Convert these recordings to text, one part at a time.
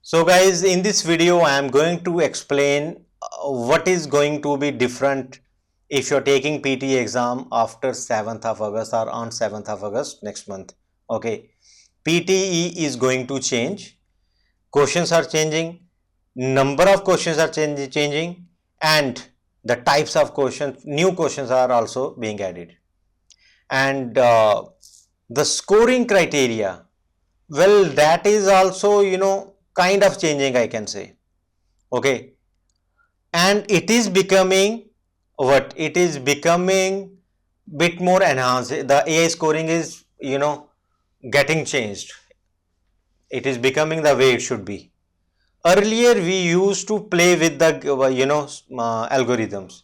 So guys, in this video I am going to explain what is going to be different if you're taking PTE exam after 7th of August or on 7th of August next month. Okay, PTE is going to change, questions are changing, number of questions are changing, and the types of questions, new questions are also being added. And the scoring criteria, well, that is also kind of changing, I can say. Okay, and it is becoming what it is becoming bit more enhanced. The AI scoring is getting changed. It is becoming the way it should be. Earlier we used to play with the algorithms.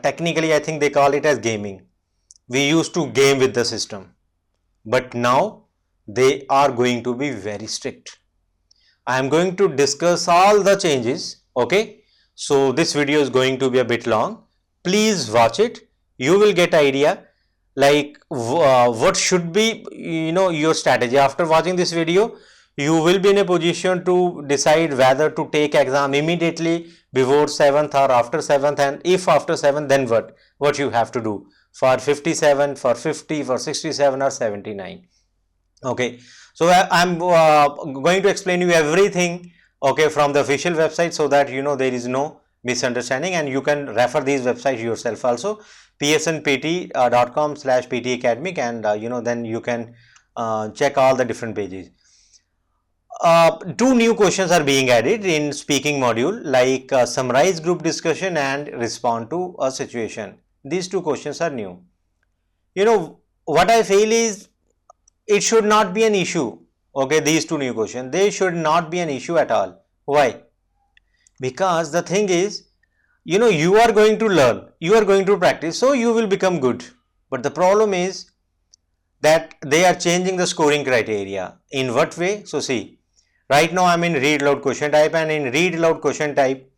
Technically I think they call it as gaming. We used to game with the system, but now they are going to be very strict. I am going to discuss all the changes. Okay, so this video is going to be a bit long. Please watch it. You will get idea like what should be your strategy. After watching this video, you will be in a position to decide whether to take exam immediately before 7th or after 7th, and if after 7th, then what you have to do for 57, for 50, for 67 or 79. Okay, so I'm going to explain you everything, okay, from the official website, so that there is no misunderstanding, and you can refer these websites yourself also, psnpt.com/PTE Academic, and then you can check all the different pages. Two new questions are being added in speaking module, like summarize group discussion and respond to a situation. These two questions are new. What I feel is it should not be an issue. Okay, these two new questions, they should not be an issue at all. Why? Because the thing is, you are going to learn, you are going to practice, so you will become good. But the problem is that they are changing the scoring criteria. In what way? So see, right now I'm in read aloud question type, and in read aloud question type,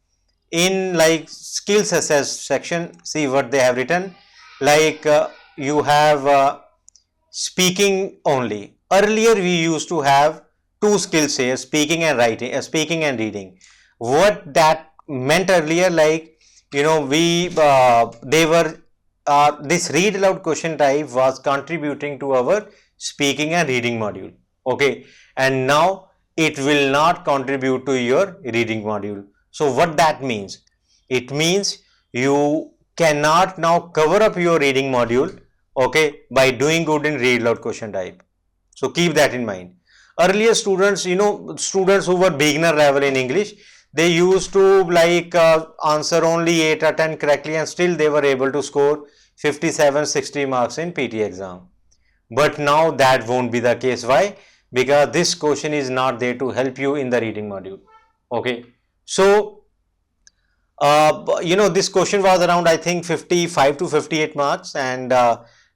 in like skills assess section, see what they have written. Like you have speaking only. Earlier we used to have two skills here, speaking and writing, speaking and reading. What that meant earlier, like we they were this read aloud question type was contributing to our speaking and reading module. Okay, and now it will not contribute to your reading module. So what that means? It means you cannot now cover up your reading module, okay, by doing good in read aloud question type. So keep that in mind. Earlier students, students who were beginner level in English, they used to like answer only 8 or 10 correctly, and still they were able to score 57, 60 marks in PT exam. But now that won't be the case. Why? Because this question is not there to help you in the reading module. Okay, so this question was around, I think, 55 to 58 marks, and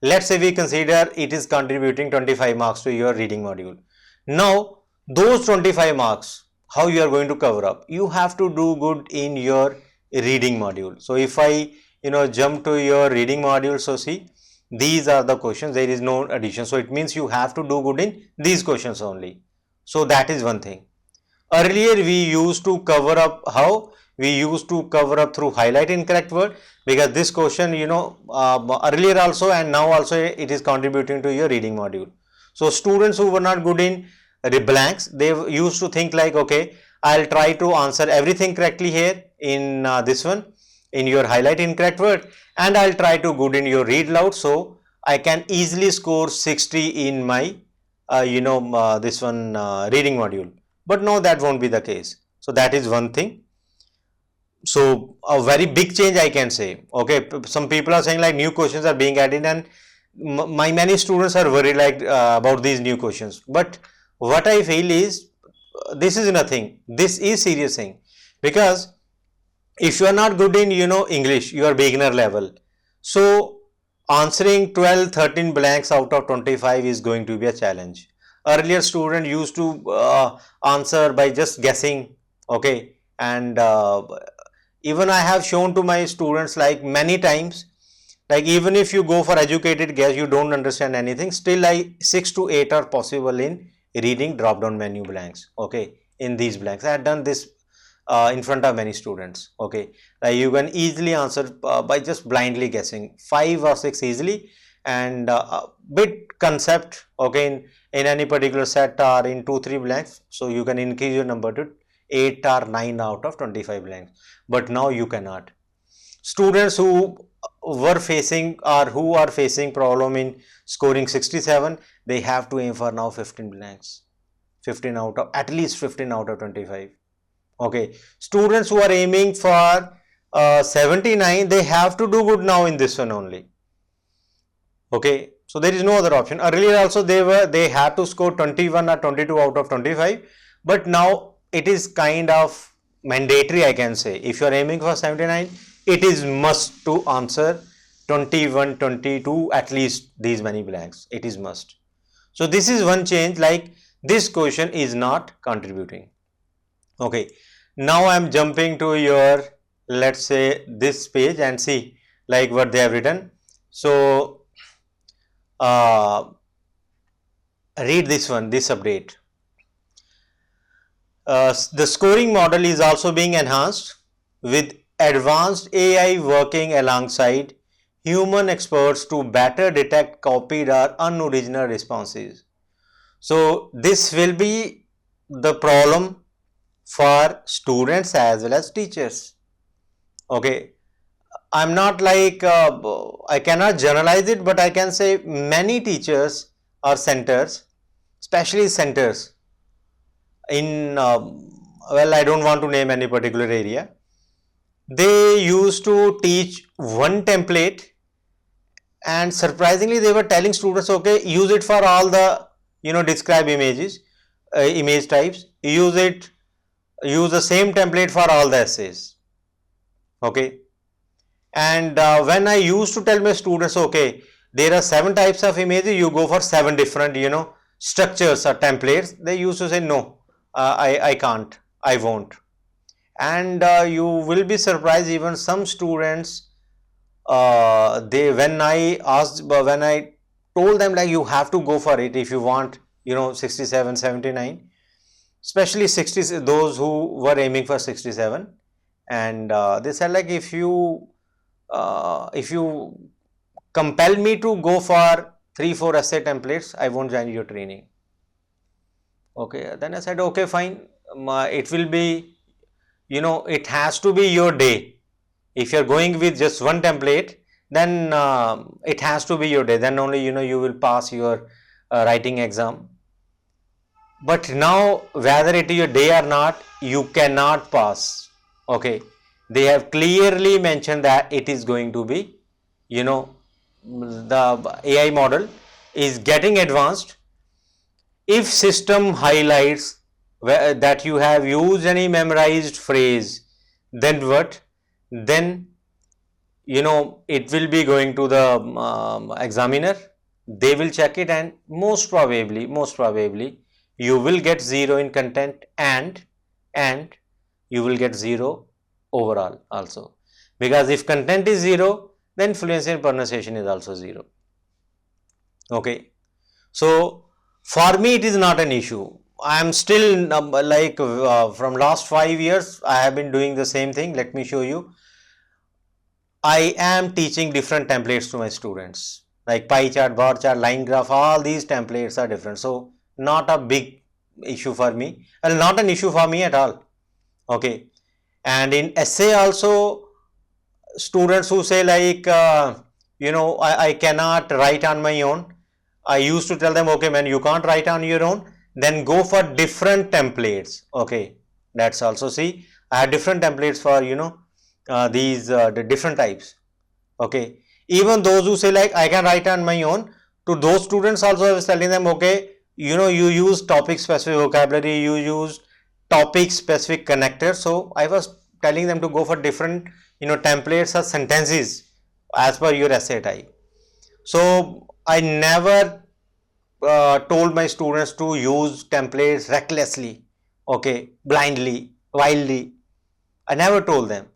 let's say we consider it is contributing 25 marks to your reading module. Now those 25 marks, how you are going to cover up? You have to do good in your reading module. So if I jump to your reading module, so see, these are the questions, there is no addition, so it means you have to do good in these questions only. So that is one thing. Earlier we used to cover up, how we used to cover up through highlight incorrect word, because this question earlier also and now also it is contributing to your reading module. So students who were not good in the blanks, they used to think like, okay, I'll try to answer everything correctly here in this one, in your highlight incorrect word, and I'll try to good in your read loud, so I can easily score 60 in my this one reading module. But no, that won't be the case. So that is one thing. So a very big change, I can say. Okay, some people are saying like new questions are being added, and my many students are worried like about these new questions. But what I feel is this is nothing. This is serious thing, because if you are not good in English, you are beginner level. So answering 12, 13 blanks out of 25 is going to be a challenge. Earlier student used to answer by just guessing. Okay, and even I have shown to my students like many times, like even if you go for educated guess, you don't understand anything, still like 6 to 8 are possible in reading drop down menu blanks. Okay, in these blanks. I had done this in front of many students. Okay, you can easily answer by just blindly guessing 5 or 6 easily, and bit concept. Okay, in any particular set or in 2-3 blanks, so you can increase your number to 8 or 9 out of 25 blanks, but now you cannot. Students who were facing or who are facing problem in scoring 67, they have to aim for now 15 blanks, 15 out of at least 15 out of 25. Okay, students who are aiming for 79, they have to do good now in this one only. Okay, so there is no other option. Earlier also they had to score 21 or 22 out of 25, but now it is kind of mandatory, I can say. If you are aiming for 79, it is must to answer 21, 22, at least these many blanks. It is must. So this is one change, like this question is not contributing. Okay, now I am jumping to your, let's say, this page and see like what they have written. So read this one, this update. The scoring model is also being enhanced with advanced AI working alongside human experts to better detect copied or unoriginal responses. So this will be the problem for students as well as teachers. Okay, I'm not like I cannot generalize it, but I can say many teachers or centers, especially centers in well, I don't want to name any particular area. They used to teach one template, and surprisingly they were telling students, okay, use it for all the describe images, image types, use the same template for all the essays. Okay, and when I used to tell my students, okay, there are 7 types of images, you go for 7 different structures or templates, they used to say no, I can't, I won't. And you will be surprised, even some students, they when I told them like you have to go for it if you want 67, 79, especially 60, those who were aiming for 67, and they said like if you compel me to go for 3-4 essay templates, I won't join your training. Okay, then I said okay, fine, it will be, it has to be your day. If you're going with just one template, then it has to be your day, then only you will pass your writing exam. But now whether it is your day or not, you cannot pass. Okay, they have clearly mentioned that it is going to be, the AI model is getting advanced. If system highlights that you have used any memorized phrase, then what? Then it will be going to the examiner. They will check it, and most probably you will get 0 in content, and you will get 0 overall also, because if content is 0, then fluency and pronunciation is also 0. Okay, so for me it is not an issue. I am still from last 5 years I have been doing the same thing. Let me show you. I am teaching different templates to my students, like pie chart, bar chart, line graph, all these templates are different. So not a big issue for me, and not an issue for me at all. Okay, and in essay also, students who say like I cannot write on my own, I used to tell them, okay man, you can't write on your own, then go for different templates. Okay, that's also, see, I have different templates for these the different types. Okay, even those who say like I can write on my own, to those students also I was telling them, okay, you use topic specific vocabulary, you use topic specific connectors. So I was telling them to go for different templates or sentences as per your essay type. So I never told my students to use templates recklessly, okay, blindly, wildly. I never told them.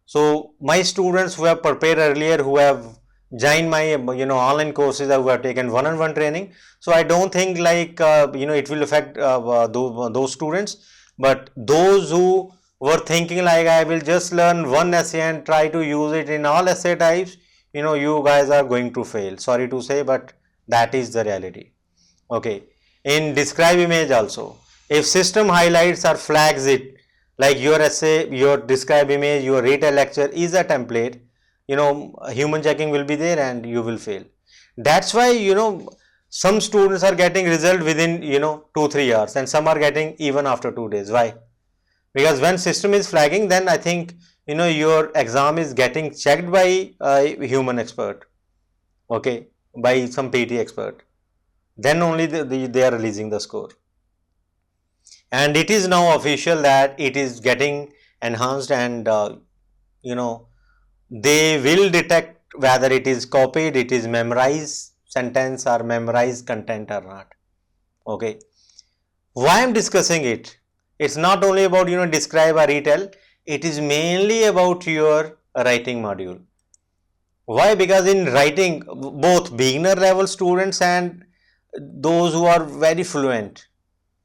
So my students who have prepared earlier, who have joined my online courses, who have taken one-on-one training, so I don't think like it will affect those students. But those who were thinking like I will just learn one essay and try to use it in all essay types, you guys are going to fail. Sorry to say, but that is the reality. Okay. In describe image also, if system highlights or flags it, like your essay, your describe image, your rate a lecture is a template, human checking will be there and you will fail. That's why, some students are getting result within, 2-3 hours, and some are getting even after 2 days. Why? Because when system is flagging, then I think, your exam is getting checked by a human expert. Okay. By some PT expert. Then only they are releasing the score. And it is now official that it is getting enhanced, and you know they will detect whether it is copied, it is memorized sentence or memorized content or not. Okay. Why I'm discussing it? It's not only about describe or retell. It is mainly about your writing module. Why? Because in writing, both beginner level students and those who are very fluent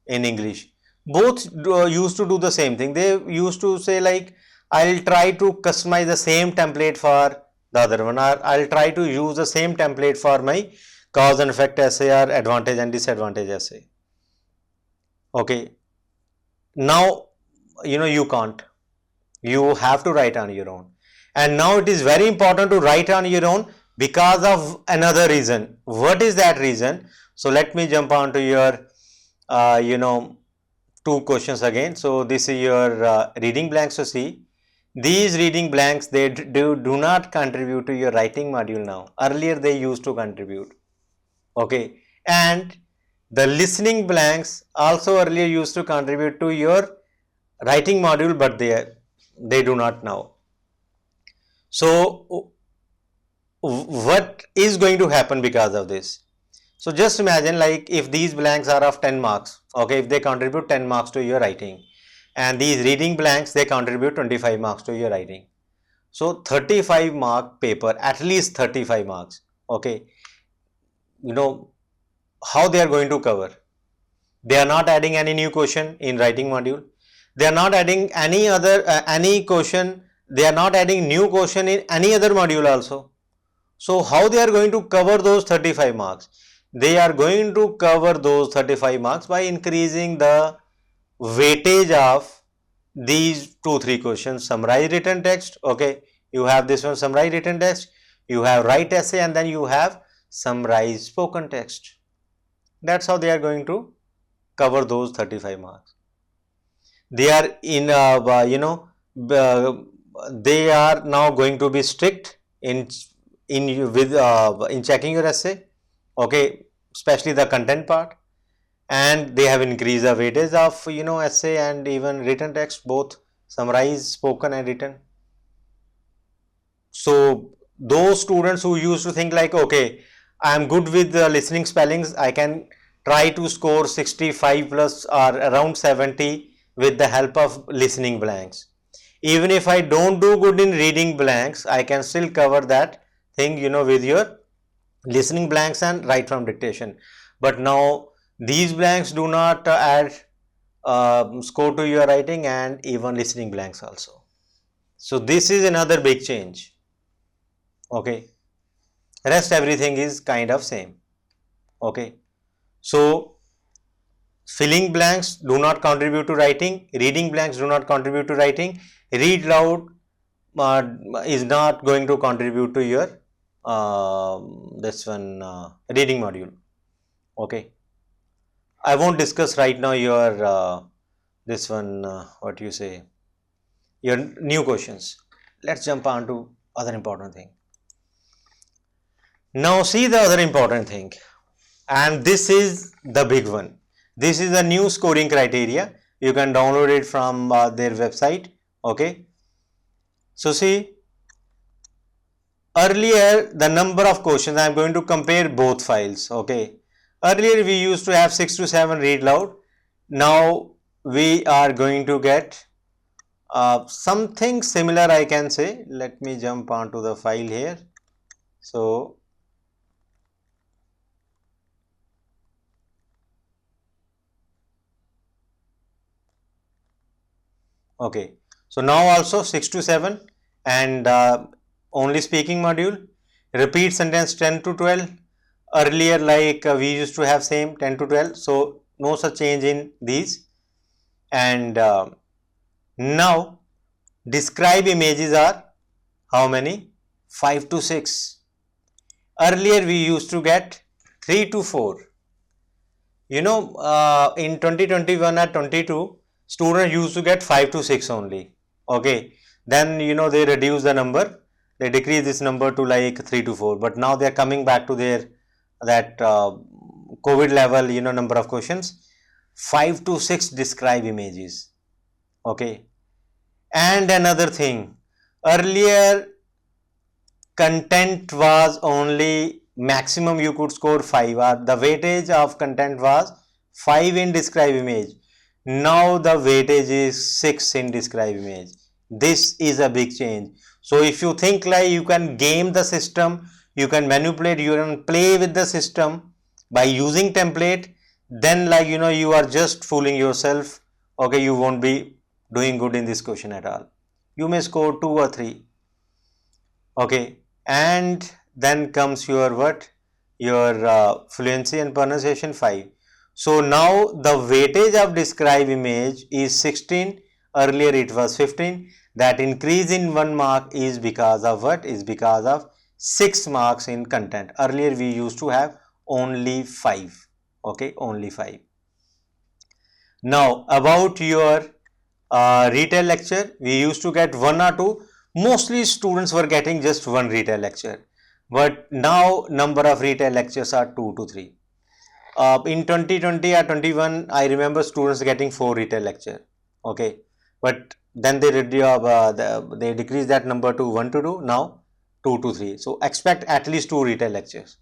in English, both used to do the same thing. They used to say like, I'll try to customize the same template for the other one, or I'll try to use the same template for my cause and effect essay or advantage and disadvantage essay. Okay. Now, you can't. You have to write on your own. And now it is very important to write on your own because of another reason. What is that reason? So let me jump on to your, two questions again. So this is your reading blanks to see. These reading blanks, they do not contribute to your writing module now. Earlier they used to contribute. Okay. And the listening blanks also earlier used to contribute to your writing module, but they do not now. So what is going to happen because of this? So just imagine, like, if these blanks are of 10 marks, okay, if they contribute 10 marks to your writing, and these reading blanks, they contribute 25 marks to your writing. So 35 mark paper, at least 35 marks. Okay. How they are going to cover? They are not adding any new question in writing module. They are not adding any question. They are not adding new question in any other module also. So how they are going to cover those 35 marks? They are going to cover those 35 marks by increasing the weightage of these 2-3 questions. Summarize written text. Okay, you have this one, summarize written text. You have write essay, and then you have summarize spoken text. That's how they are going to cover those 35 marks. They are they are now going to be strict in checking your essay. Okay, especially the content part, and they have increased the weightage of essay and even written text, both summarized, spoken and written. So those students who used to think like, okay, I am good with the listening spellings, I can try to score 65 plus or around 70 with the help of listening blanks. Even if I don't do good in reading blanks, I can still cover that thing with your listening blanks and write from dictation. But now these blanks do not add score to your writing, and even listening blanks also. So this is another big change. Okay, rest everything is kind of same. Okay, so filling blanks do not contribute to writing, reading blanks do not contribute to writing, read loud uh, is not going to contribute to your this one reading module. Okay, I won't discuss right now your this one what you say, your new questions. Let's jump on to other important thing. Now see the other important thing, and this is the big one. This is a new scoring criteria. You can download it from their website. Okay, so see, earlier the number of questions, I am going to compare both files. Okay, earlier we used to have 6 to 7 read loud. Now we are going to get something similar, I can say. Let me jump onto the file here. So Okay, so now also 6 to 7, and only speaking module. Repeat sentence 10 to 12. Earlier, like we used to have same 10 to 12, so no such change in these. And now describe images are how many? 5 to 6. Earlier we used to get 3 to 4. In 2021 or 22, students used to get 5 to 6 only. Okay, then they reduce the number, they decrease this number to like 3 to 4, but now they are coming back to their that COVID level, number of questions. 5 to 6 describe images. Okay, and another thing, earlier content was only maximum you could score 5, or the weightage of content was 5 in describe image. Now the weightage is 6 in describe image. This is a big change. So if you think like you can game the system, you can manipulate, you can play with the system by using template, then like you are just fooling yourself. Okay, you won't be doing good in this question at all. You may score 2 or 3. Okay, and then comes your what? Your fluency and pronunciation 5. So now the weightage of describe image is 16. Earlier it was 15. That increase in 1 mark is because of what? Is because of 6 marks in content. Earlier we used to have only 5. Okay, only 5. Now about your retail lecture, we used to get 1 or 2. Mostly students were getting just 1 retail lecture, but now number of retail lectures are 2 to 3. In 2020 or 21, I remember students getting 4 retail lecture. Okay, but then they decreased that number to 1 to 2. Now 2 to 3. So expect at least 2 retail lectures.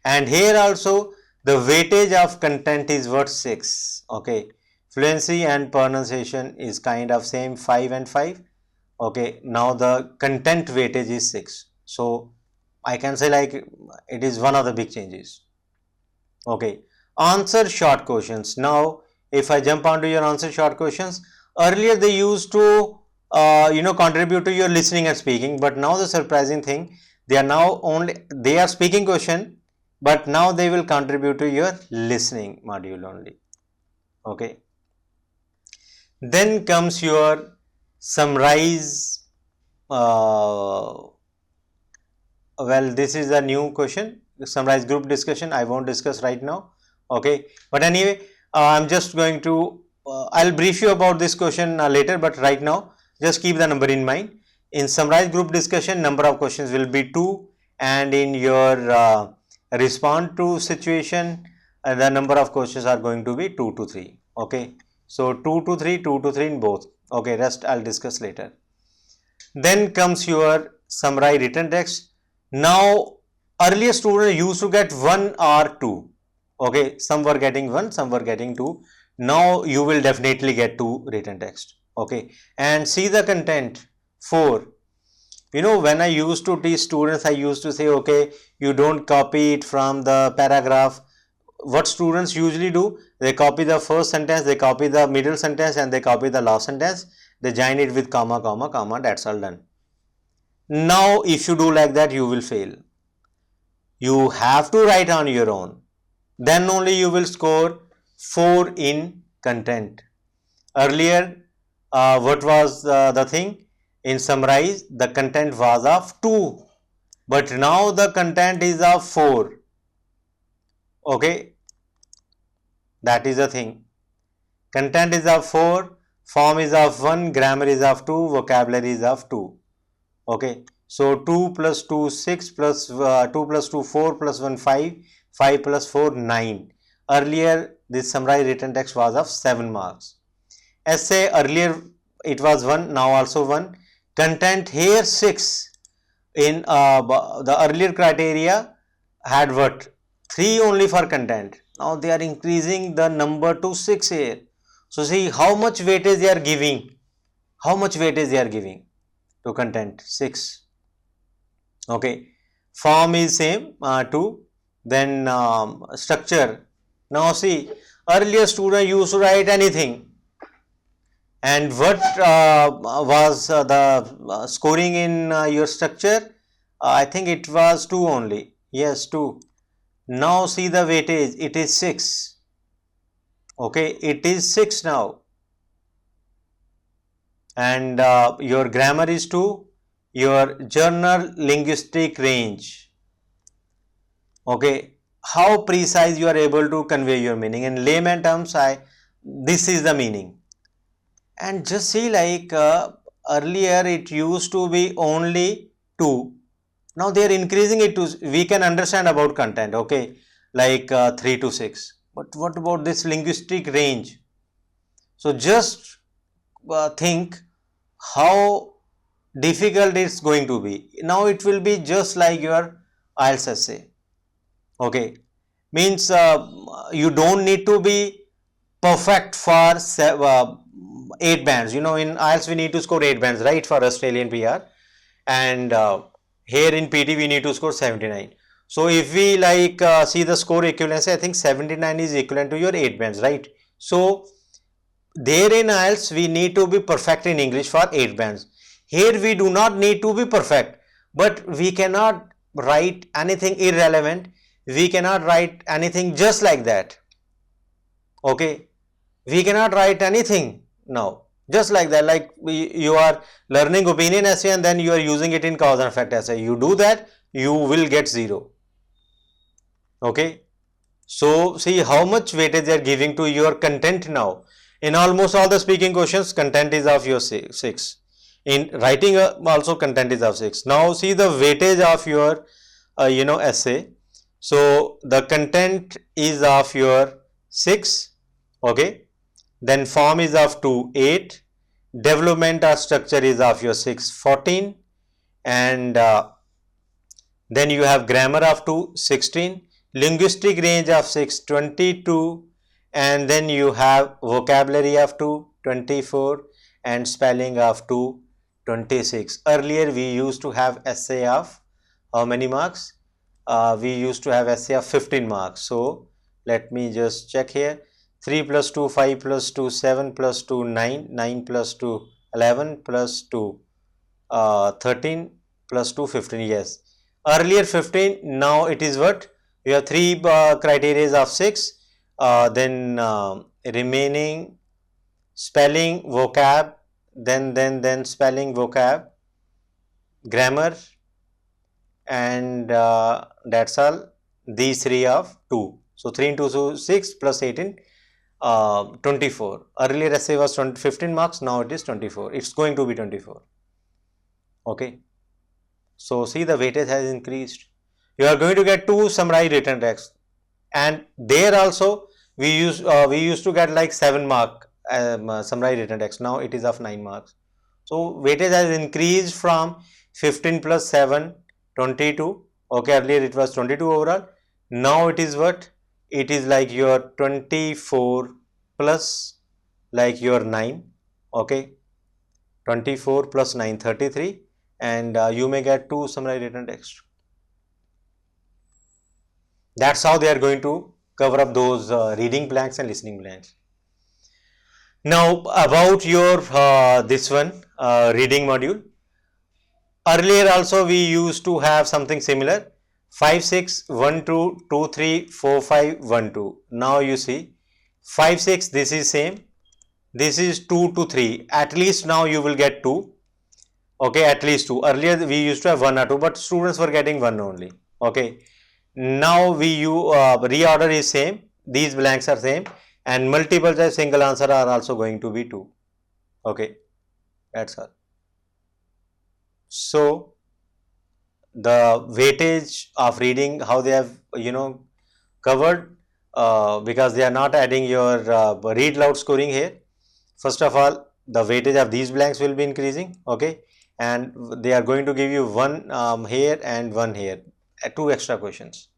And here also the weightage of content is what? 6. Okay, fluency and pronunciation is kind of same, 5 and 5. Okay, now the content weightage is 6. So I can say like it is one of the big changes. Okay, answer short questions. Now if I jump onto your answer short questions, earlier they used to contribute to your listening and speaking, but now the surprising thing, they are speaking question, but now they will contribute to your listening module only. Okay, then comes your summarize. Well, this is a new question, summarize group discussion. I won't discuss right now. Okay, but anyway, I'm just going to I'll brief you about this question later, but right now just keep the number in mind. In summarize group discussion, number of questions will be 2, and in your respond to situation, the number of questions are going to be 2 to 3. Okay, so 2 to 3, 2 to 3 in both. Okay, rest I'll discuss later. Then comes your summarize written text. Now earlier students used to get 1 or 2. Okay, some were getting 1, some were getting 2. Now you will definitely get 2 written text. Okay, and see the content 4. When I used to teach students, I used to say, okay, you don't copy it from the paragraph. What students usually do, they copy the first sentence, they copy the middle sentence, and they copy the last sentence. They join it with comma, comma, comma. That's all done. Now if you do like that, you will fail. You have to write on your own. Then only you will score 4 in content. Earlier, what was the thing? In summarize, the content was of 2, but now the content is of 4. Okay, that is the thing. Content is of 4, form is of 1, grammar is of 2, vocabulary is of 2. Okay, so 2 plus 2 6 plus 2 plus 2 4 plus 1 5, 5 plus 4 9. Earlier this summarized written text was of 7 marks. Essay, earlier it was 1, now also 1. Content here 6. In the earlier criteria had what? 3 only for content. Now they are increasing the number to 6 here. So see how much weightage they are giving. How much weightage they are giving to content? 6. Okay, form is same 2. Then structure. Now see, earlier student used to write anything. And what was the scoring in your structure? I think it was 2 only. Yes, 2. Now see the weightage, it is 6. Okay, it is 6 now. And your grammar is 2. Your general linguistic range. Okay, how precise you are able to convey your meaning. In layman terms, this is the meaning. And just see, like earlier it used to be only 2. Now they are increasing it to, we can understand about content, okay, like 3 to 6. But what about this linguistic range? So just think how difficult it's going to be. Now it will be just like your IELTS essay. Okay, means you don't need to be perfect for 8 bands. You know, in IELTS we need to score 8 bands, right, for Australian PR, and here in PT we need to score 79. So if we like see the score equivalency, I think 79 is equivalent to your 8 bands, right? So there in IELTS we need to be perfect in English for 8 bands. Here we do not need to be perfect, but we cannot write anything irrelevant. We cannot write anything just like that. Okay, we cannot write anything now just like that, like you are learning opinion essay and then you are using it in cause and effect essay. You do that, you will get 0. Okay, so see how much weightage they are giving to your content now. In almost all the speaking questions, content is of your 6. In writing also content is of 6. Now see the weightage of your essay. So the content is of your 6. Okay, then form is of 2, 8, development or structure is of your 6, 14, and then you have grammar of 2, 16, linguistic range of 6, 22, and then you have vocabulary of 2, 24, and spelling of 2, 26. Earlier we used to have essay of how many marks? We used to have essay of 15 marks. So let me just check here. 3 plus 2, 5 plus 2, 7 plus 2, 9, 9 plus 2, 11 plus 2, 13 plus 2, 15. Yes, earlier 15, now it is what? We have 3 criteria of 6, then remaining spelling, vocab, then spelling, vocab, grammar, and that's all, these 3 of 2. So 3 into 2, 6 plus 18, 24. Earlier essay was 15 marks, now it is 24. It's going to be 24. Okay, so see the weightage has increased. You are going to get 2 summary written text, and there also we used to get like 7 mark summary written text. Now it is of 9 marks. So weightage has increased from 15 plus 7, 22. Okay, earlier it was 22 overall. Now it is what? It is like your 24 plus like your 9. Okay, 24 plus 9, 33, and you may get 2 summary written text. That's how they are going to cover up those reading blanks and listening blanks. Now about your this one reading module. Earlier also we used to have something similar, 5, 6, 1, 2, 2, 3, 4, 5, 1, 2. Now you see 5, 6, this is same. This is 2 to 3. At least now you will get 2. Okay, at least 2. Earlier we used to have 1 or 2, but students were getting 1 only. Okay, now reorder is same. These blanks are same, and multiple choice single answer are also going to be 2. Okay, that's all. So the weightage of reading, how they have covered, because they are not adding your read loud scoring here. First of all, the weightage of these blanks will be increasing. Okay, and they are going to give you 1 here and 1 here, 2 extra questions.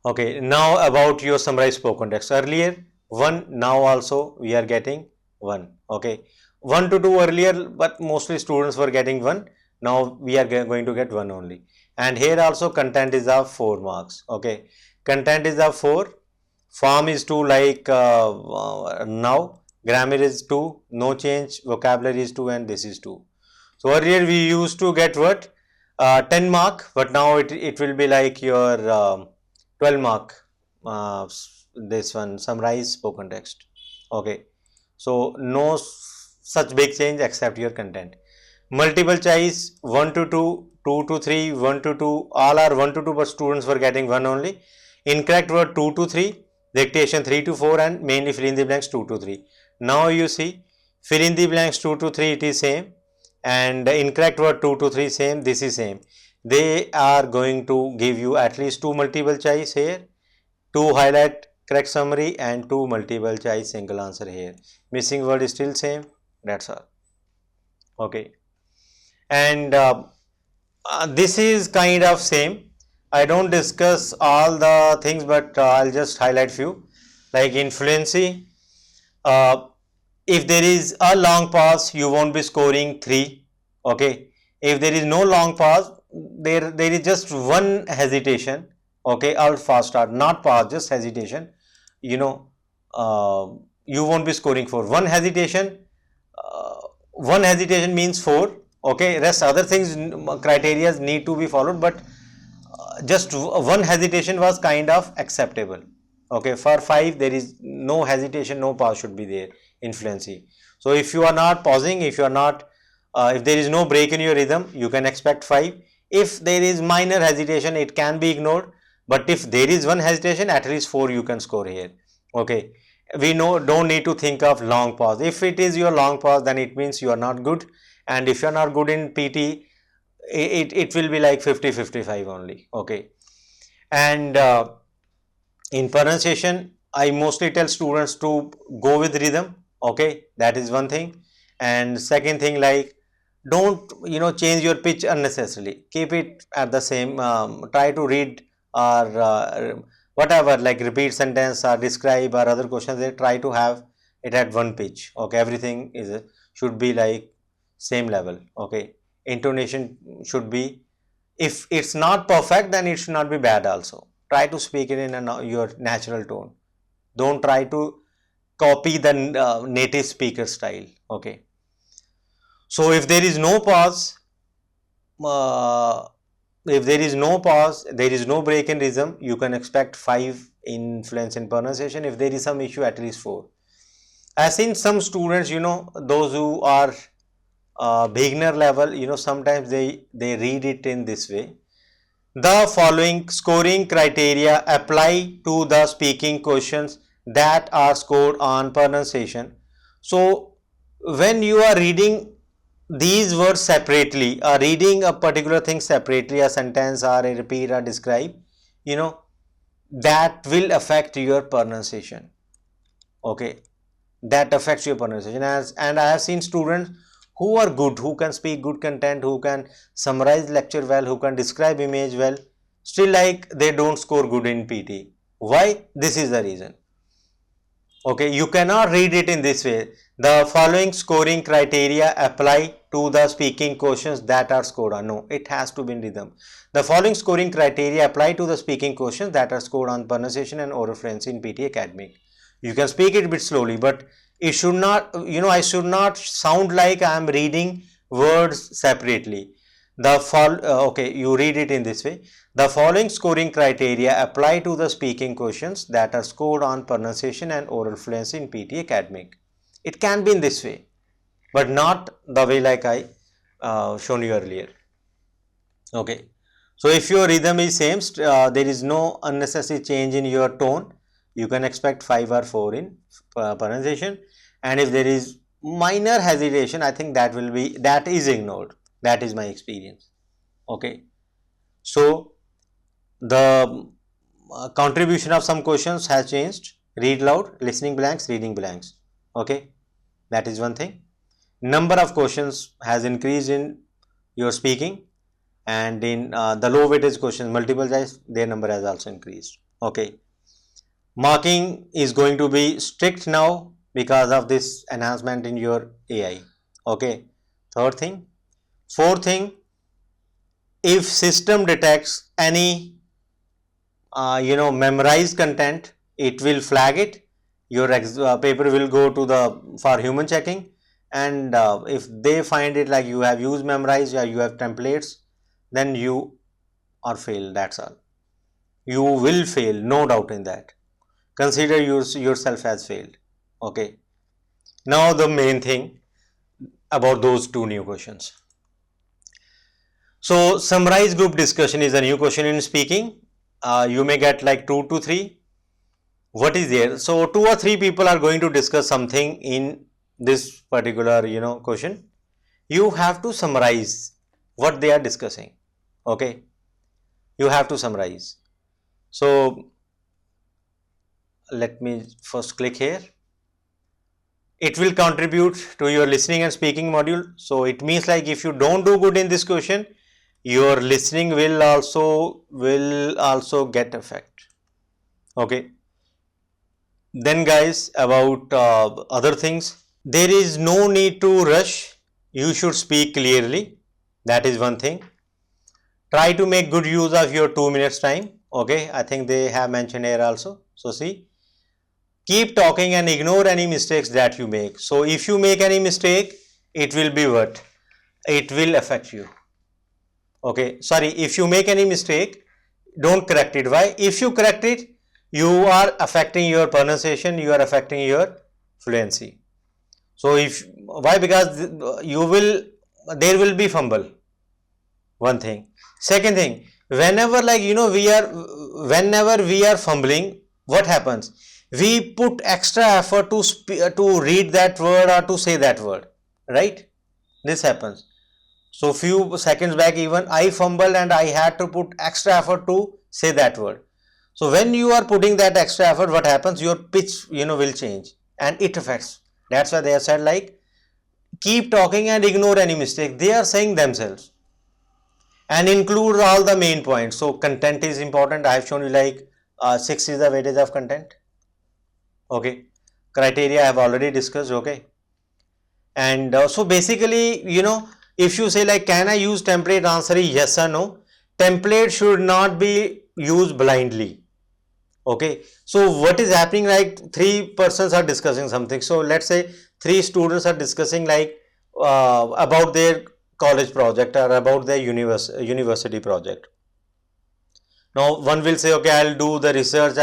Okay, now about your summarized spoken text. Earlier 1, now also we are getting 1. Okay, 1 to 2 earlier, but mostly students were getting 1. Now we are going to get 1 only. And here also content is of 4 marks. Okay, content is of 4. Form is 2, like now grammar is 2, no change, vocabulary is 2, and this is 2. So earlier we used to get what, 10 mark, but now it will be like your 12 mark, this one, summarize spoken text. Okay, so no such big change except your content. Multiple choice 1 to 2, 2 to 3, 1 to 2, all are 1 to 2, but students were getting 1 only. Incorrect were 2 to 3, dictation 3 to 4, and mainly fill in the blanks 2 to 3. Now you see, fill in the blanks 2 to 3, it is same, and incorrect word 2 to 3 same, this is same. They are going to give you at least 2 multiple choice here, 2 highlight correct summary, and 2 multiple choice single answer here. Missing word is still same, that's all. Okay, and this is kind of same. I don't discuss all the things, but I'll just highlight few. Like in Fluency, uh, if there is a long pause, you won't be scoring 3. Okay, if there is no long pause, there is just one hesitation. Okay, or fast start, not pause, just hesitation. You know, uh, you won't be scoring 4. One hesitation means 4. Okay, rest other things, criteria need to be followed, but just one hesitation was kind of acceptable. Okay, for 5 there is no hesitation, no pause should be there in Fluency. So if you are not pausing, if you are not if there is no break in your rhythm, you can expect 5. If there is minor hesitation, it can be ignored, but if there is one hesitation, at least 4 you can score here. Okay, we don't need to think of long pause. If it is your long pause, then it means you are not good, and if you are not good in PT, it will be like 50-55 only. Okay, and in pronunciation, I mostly tell students to go with rhythm. Okay, that is one thing. And second thing, like, don't change your pitch unnecessarily, keep it at the same. Try to read or whatever, like repeat sentence or describe or other questions, they try to have it at one pitch. Okay, everything is should be like same level. Okay, intonation should be, if it's not perfect, then it should not be bad also. Try to speak it in your natural tone. Don't try to copy the native speaker style. Okay, so if there is no pause, uh, there is no break in rhythm, you can expect 5 in fluency in pronunciation. If there is some issue, at least 4. I've seen some students, those who are beginner level, sometimes they read it in this way: the following scoring criteria apply to the speaking questions that are scored on pronunciation. So when you are reading these words separately, or reading a particular thing separately, a sentence or a repeat or describe, you know that will affect your pronunciation. Okay, that affects your pronunciation. And I have seen students who are good, who can speak good content, who can summarize lecture well, who can describe image well, still like they don't score good in PT. Why? This is the reason. Okay, you cannot read it in this way: the following scoring criteria apply to the speaking questions that are scored on. No, it has to be in rhythm. The following scoring criteria apply to the speaking questions that are scored on pronunciation and oral fluency in PTE Academic. You can speak it a bit slowly, but it should not, I should not sound like I am reading words separately. Okay, you read it in this way: the following scoring criteria apply to the speaking questions that are scored on pronunciation and oral fluency in PT Academic. It can be in this way, but not the way like I shown you earlier. Okay, so if your rhythm is same, there is no unnecessary change in your tone, you can expect 5 or 4 in pronunciation. And if there is minor hesitation, I think that is ignored. That is my experience. Okay, so the contribution of some questions has changed: read loud, listening blanks, reading blanks. Okay, that is one thing. Number of questions has increased in your speaking, and in the low weightage questions, multiple choice, their number has also increased. Okay, marking is going to be strict now because of this enhancement in your AI. Okay, third thing. Fourth thing, if system detects any memorized content, it will flag it. your paper will go to the for human checking, and if they find it like you have used memorized or you have templates, then you are failed. That's all. You will fail, no doubt in that. Consider yourself as failed. Okay. Now the main thing about those two new questions. So summarize group discussion is a new question in speaking. You may get like 2 to 3. What is there? So 2 or 3 people are going to discuss something in this particular question. You have to summarize what they are discussing. Okay, you have to summarize. So let me first click here. It will contribute to your listening and speaking module. So it means like if you don't do good in this question, your listening will also get affect. Okay. Then guys, about other things, there is no need to rush. You should speak clearly. That is one thing. Try to make good use of your 2 minutes time. Okay, I think they have mentioned here also. So see, keep talking and ignore any mistakes that you make. So if you make any mistake, it will be what? It will affect you. Okay, sorry, if you make any mistake, don't correct it. Why? If you correct it, you are affecting your pronunciation, you are affecting your fluency. So if why? Because there will be fumble. One thing. Second thing, whenever we are fumbling, what happens? We put extra effort to read that word or to say that word, right? This happens. So few seconds back, even I fumbled and I had to put extra effort to say that word. So when you are putting that extra effort, what happens? Your pitch, will change and it affects. That's why they have said like, keep talking and ignore any mistake. They are saying themselves. And include all the main points. So content is important. I have shown you like 6 is the weightage of content. Okay. Criteria I have already discussed. Okay. And so basically, if you say like, can I use template? Answer is yes or no. Template should not be used blindly. Okay. So what is happening, like 3 persons are discussing something. So let's say 3 students are discussing like about their college project or about their university project. Now one will say, okay, I'll do the research.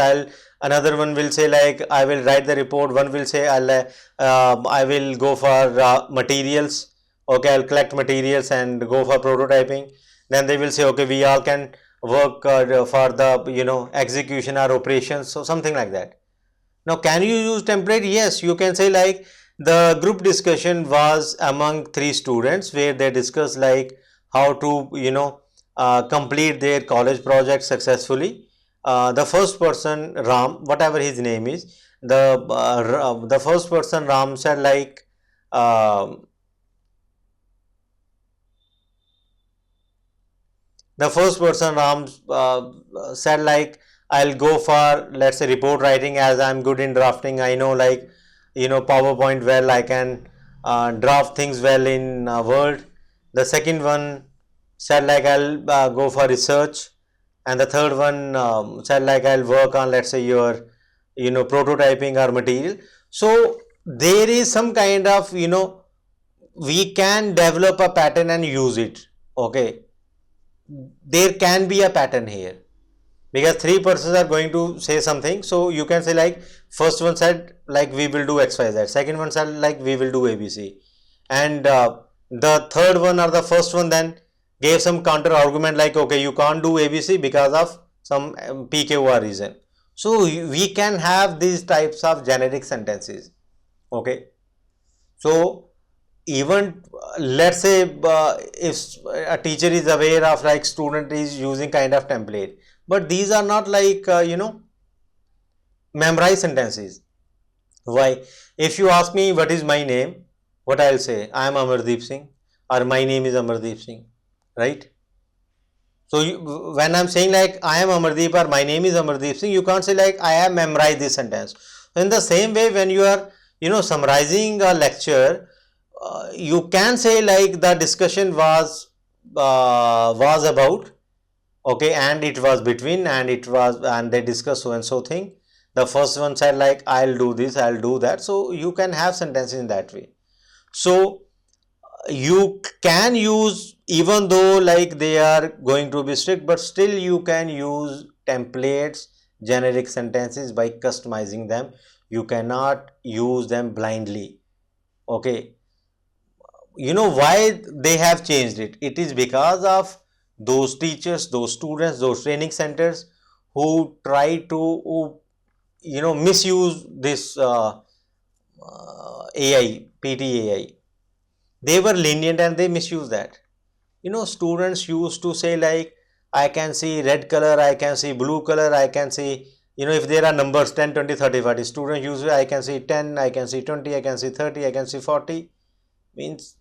Another one will say like, I will write the report. One will say, I will go for materials. Okay, I'll collect materials and go for prototyping. Then they will say, okay, we all can work for the execution or operations. So something like that. Now, can you use template? Yes, you can say like, the group discussion was among 3 students where they discussed like how to complete their college project successfully. The first person, Ram, whatever his name is, the first person, Ram, said like the first person, Ram, said like, I'll go for, let's say, report writing, as I'm good in drafting. I know like PowerPoint well. I can draft things well in Word. The second one said like, I'll go for research, and the third one said like, I'll work on, let's say, your prototyping or material. So there is some kind of we can develop a pattern and use it. Okay, there can be a pattern here, because 3 persons are going to say something. So you can say like, first one said like, we will do XYZ, second one said like, we will do ABC, and the third one or the first one then gave some counter argument like, okay, you can't do ABC because of some PQR reason. So we can have these types of generic sentences. Okay, so even let's say if a teacher is aware of like, student is using kind of template, but these are not like memorize sentences. Why? If you ask me what is my name, what I'll say, I am Amardeep Singh, or my name is Amardeep Singh, right? So when I'm saying like, I am Amardeep or my name is Amardeep Singh, you can't say like, I have memorized this sentence. In the same way, when you are summarizing a lecture, you can say like, the discussion was about, okay, and it was between, and they discussed so and so thing. The first one said like, I'll do this, I'll do that. So you can have sentences in that way. So you can use, even though like they are going to be strict, but still you can use templates, generic sentences by customizing them. You cannot use them blindly. Okay, you know why they have changed it? It is because of those teachers, those students, those training centers who try to, misuse this AI, PTE AI. They were lenient and they misuse that. Students used to say like, I can see red color, I can see blue color, I can see, if there are numbers 10, 20, 30, 40, students usually I can see 10, I can see 20, I can see 30, I can see 40. Means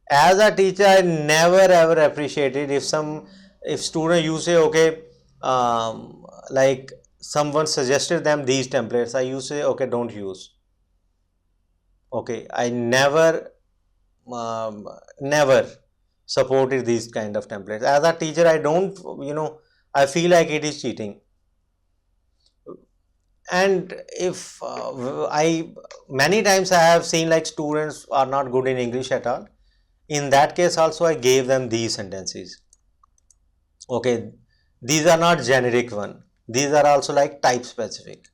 as a teacher, I never ever appreciated if student you say, okay, like someone suggested them these templates, I used to say, okay, don't use. Okay, I never supported these kind of templates. As a teacher, I don't, I feel like it is cheating. And if many times I have seen like students are not good in English at all. In that case also I gave them these sentences. Okay, these are not generic one. These are also like type specific.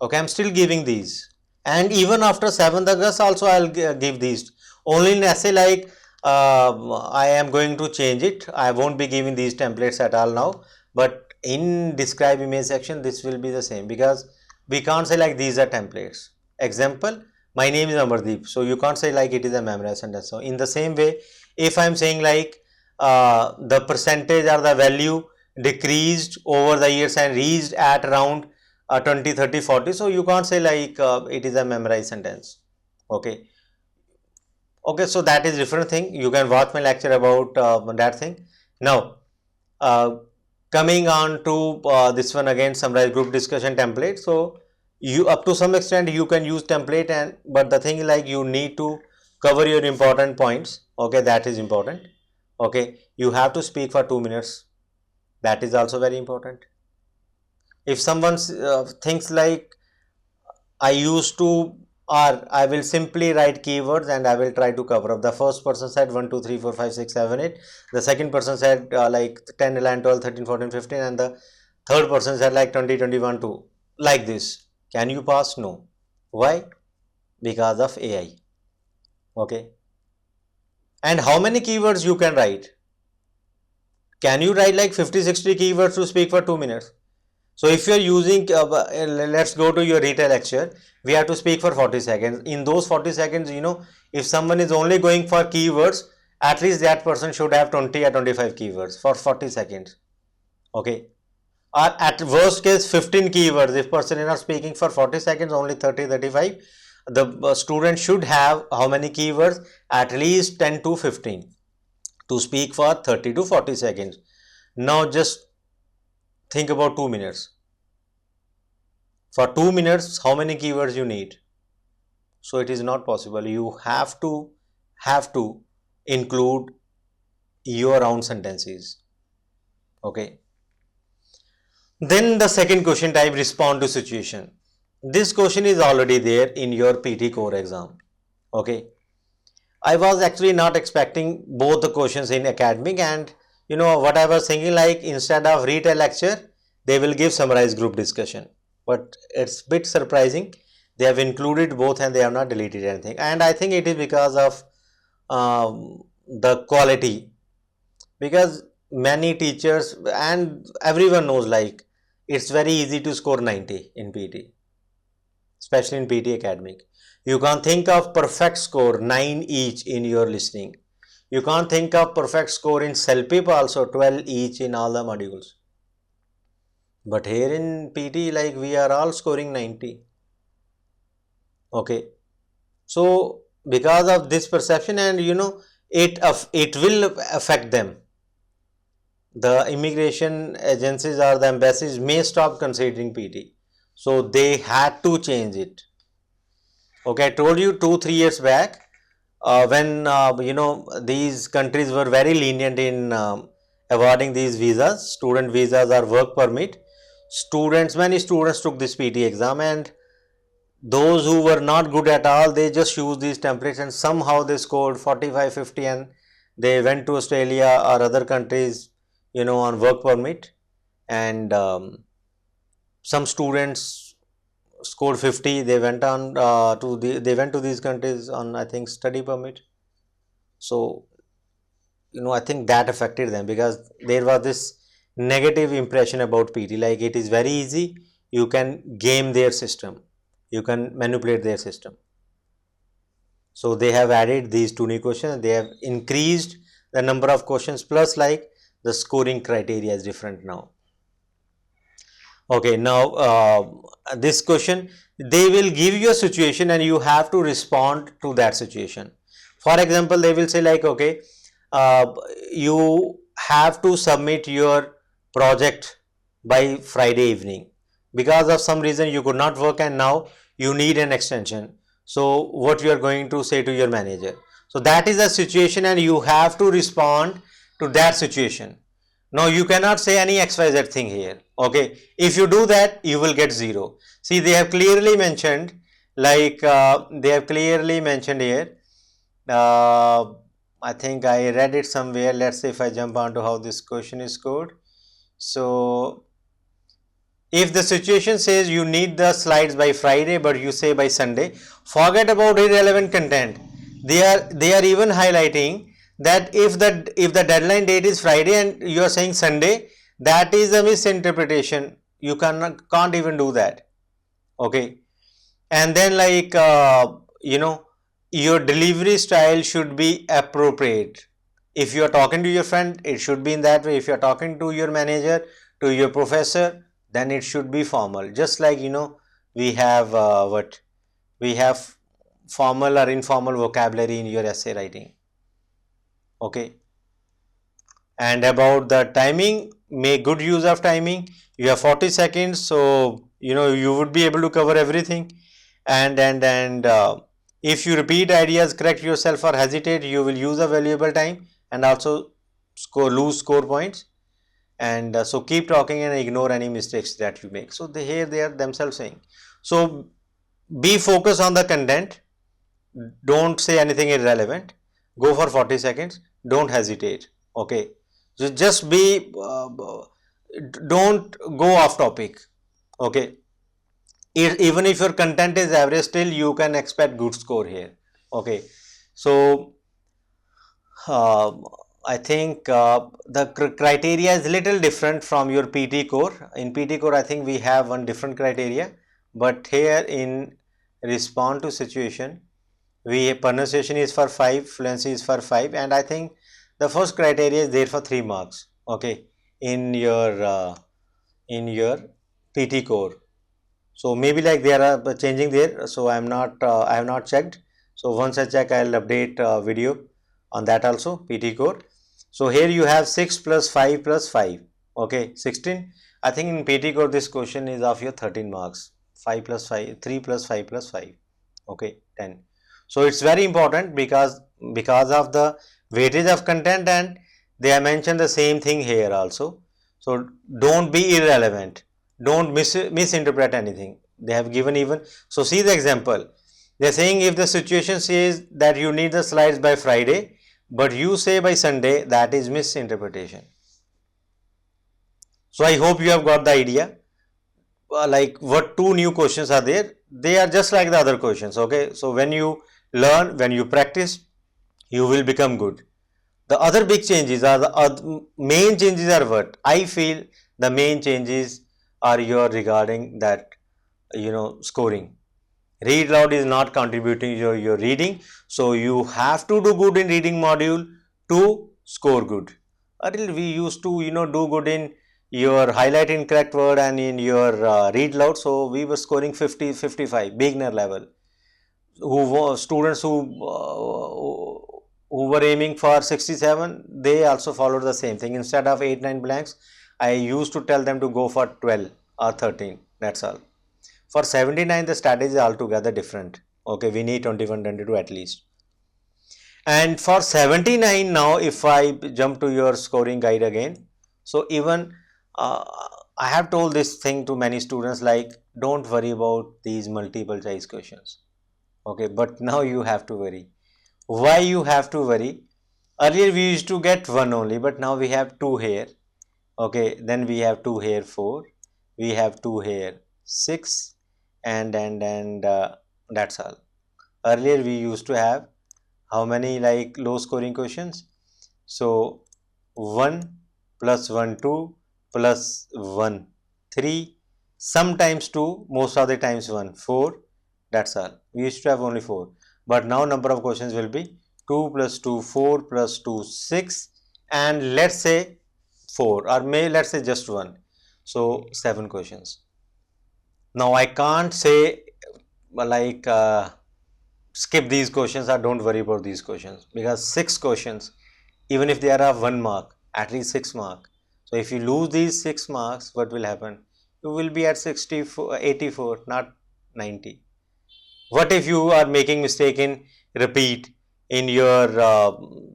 Okay, I'm still giving these. And even after 7th August also I'll give these. Only in essay like I am going to change it. I won't be giving these templates at all now. But in describe image section this will be the same, because we can't say like these are templates. Example, my name is Amardeep. So you can't say like it is a memorized sentence. So in the same way, if I'm saying like the percentage or the value decreased over the years and reached at around 20, 30, 40. So you can't say like it is a memorized sentence. Okay. Okay, so that is different thing. You can watch my lecture about that thing. Now, uh, coming on to this one again, summarize group discussion template. So you, up to some extent you can use template, and but the thing is like you need to cover your important points. Okay, that is important. Okay, you have to speak for 2 minutes. That is also very important. If someone thinks like I used to, or I will simply write keywords and I will try to cover up. The first person said 1, 2, 3, 4, 5, 6, 7, 8. The second person said like 10, 11, 12, 13, 14, 15. And the third person said like 20, 21, 2. Like this. Can you pass? No. Why? Because of AI. Okay. And how many keywords you can write? Can you write like 50, 60 keywords to speak for 2 minutes? So if you are using, let's go to your retail lecture, we have to speak for 40 seconds. In those 40 seconds, if someone is only going for keywords, at least that person should have 20 or 25 keywords for 40 seconds. Okay. Or at worst case, 15 keywords. If person is not speaking for 40 seconds, only 30, 35, the student should have how many keywords? At least 10 to 15 to speak for 30 to 40 seconds. Now just think about 2 minutes. For 2 minutes, how many keywords you need? So it is not possible. You have to include your own sentences. Okay. Then the second question type, respond to situation. This question is already there in your PT core exam. Okay. I was actually not expecting both the questions in academic, and what I was thinking like instead of read a lecture, they will give summarized group discussion. But it's a bit surprising. They have included both and they have not deleted anything. And I think it is because of the quality. Because many teachers and everyone knows like it's very easy to score 90 in PT, especially in PT Academic. You can't think of perfect score 9 each in your listening. You can't think of perfect score in CELPIP also 12 each in all the modules. But here in PT, like we are all scoring 90. Okay. So because of this perception, and it will affect them. The immigration agencies or the embassies may stop considering PT. So they had to change it. Okay, I told you 2-3 years back when these countries were very lenient in awarding these visas, student visas or work permit. many students took this PT exam, and those who were not good at all, they just used these templates and somehow they scored 45, 50, and they went to Australia or other countries, on work permit. And some students scored 50, they went on they went to these countries on, I think, study permit. So I think that affected them, because there was this negative impression about PT, like it is very easy, you can game their system, you can manipulate their system. So they have added these two new questions, they have increased the number of questions, plus like the scoring criteria is different now. Okay, now this question, they will give you a situation and you have to respond to that situation. For example, they will say like, okay, you have to submit your project by Friday evening. Because of some reason you could not work and now you need an extension. So what you are going to say to your manager? So that is a situation and you have to respond to that situation. Now you cannot say any XYZ thing here. Okay, if you do that, you will get 0. See, they have clearly mentioned, like here. I think I read it somewhere. Let's say if I jump onto how this question is scored. So if the situation says you need the slides by Friday, but you say by Sunday, forget about irrelevant content. They are even highlighting that if the deadline date is Friday and you are saying Sunday, that is a misinterpretation. You can't even do that. Okay, and then like your delivery style should be appropriate. If you are talking to your friend, it should be in that way. If you are talking to your manager, to your professor, then it should be formal. Just like we have we have formal or informal vocabulary in your essay writing. Okay, and about the timing, make good use of timing. You have 40 seconds, so you would be able to cover everything. And if you repeat ideas, correct yourself or hesitate, you will use a valuable time and also lose score points. And so keep talking and ignore any mistakes that you make. So here they are themselves saying, so be focused on the content, don't say anything irrelevant, go for 40 seconds, don't hesitate. Okay, so just be don't go off topic. Okay, even if your content is average, still you can expect good score here. Okay, so I think the criteria is little different from your PT core. In PT core, I think we have one different criteria, but here in respond to situation, pronunciation is for 5, fluency is for 5, and I think the first criteria is there for 3 marks. Okay, in your PT core. So maybe like they are changing there. So I have not checked. So once I check, I'll update video on that also, PT core. So here you have 6 plus 5 plus 5. Okay, 16. I think in PT core this question is of your 13 marks. 5 plus 5, 3 plus 5 plus 5. Okay, 10. So it's very important because of the weightage of content, and they have mentioned the same thing here also. So don't be irrelevant, don't misinterpret anything. They have given even, so see the example. They are saying if the situation says that you need the slides by Friday, but you say by Sunday, that is misinterpretation. So I hope you have got the idea. Like what two new questions are there, they are just like the other questions. Okay, so when you learn, when you practice, you will become good. The other big changes are the main changes are what I feel the main changes are your regarding that scoring. Read loud is not contributing your reading, so you have to do good in reading module to score good. Earlier we used to do good in your highlight incorrect word and in your read loud, so we were scoring 50, 55 beginner level. Students who were aiming for 67, they also followed the same thing. Instead of 8, 9 blanks, I used to tell them to go for 12 or 13. That's all. For 79, the strategy is altogether different. Okay, we need 21, 22 at least. And for 79 now, if I jump to your scoring guide again, so even I have told this thing to many students, like don't worry about these multiple choice questions. Okay, but now you have to worry. Why you have to worry? Earlier we used to get one only, but now we have two here. Okay, then we have two here 4, we have two here 6, and that's all. Earlier we used to have how many like low scoring questions? So 1 plus 1 2 plus 1 3, sometimes 2, most of the times 1 4, that's all. We used to have only 4, but now number of questions will be 2 plus 2 4 plus 2 6, and let's say 4, or may let's say just 1, so 7 questions. Now I can't say like skip these questions or don't worry about these questions, because 6 questions, even if they are of 1 mark, at least 6 mark. So if you lose these 6 marks, what will happen? You will be at 64 84, not 90. What if you are making mistake in repeat in your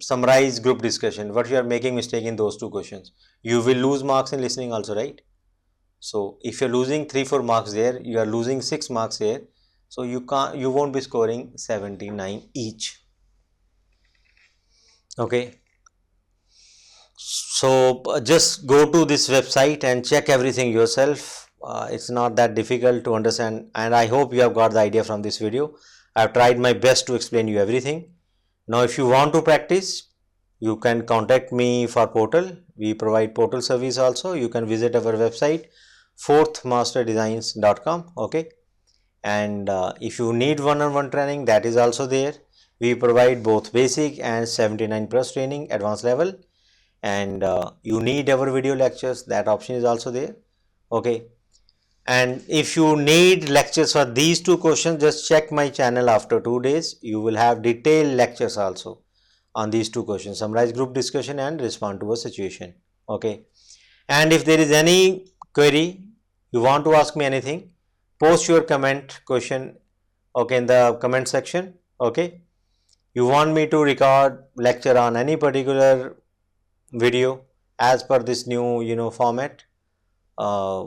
summarized group discussion? What you are making mistake in those 2 questions? You will lose marks in listening also, right? So if you're losing 3 4 marks there, you are losing 6 marks here, so you won't be scoring 79 each. Okay, so just go to this website and check everything yourself. It's not that difficult to understand, and I hope you have got the idea from this video. I've tried my best to explain you everything. Now if you want to practice, you can contact me for portal. We provide portal service also. You can visit our website fourthmasterdesigns.com. Okay, and if you need one-on-one training, that is also there. We provide both basic and 79 plus training advanced level, and you need our video lectures, that option is also there. Okay, and if you need lectures for these 2 questions, just check my channel after 2 days. You will have detailed lectures also on these 2 questions, summarize group discussion and respond to a situation. Okay, and if there is any query, you want to ask me anything, post your comment question, okay, in the comment section. Okay, you want me to record lecture on any particular video as per this new format, uh,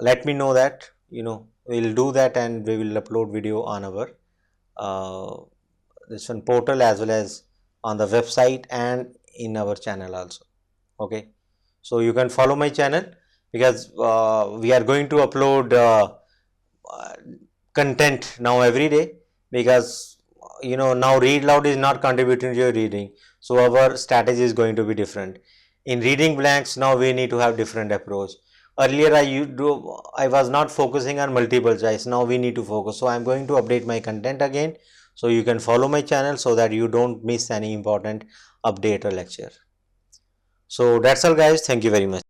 let me know that, we'll do that, and we will upload video on our uh, this one portal as well as on the website and in our channel also. Okay, so you can follow my channel, because we are going to upload uh, content now every day, because now read loud is not contributing to your reading, so our strategy is going to be different. In reading blanks, now we need to have different approach. Earlier I was not focusing on multiple choice, now we need to focus. So I am going to update my content again, so you can follow my channel so that you don't miss any important update or lecture. So that's all guys, thank you very much.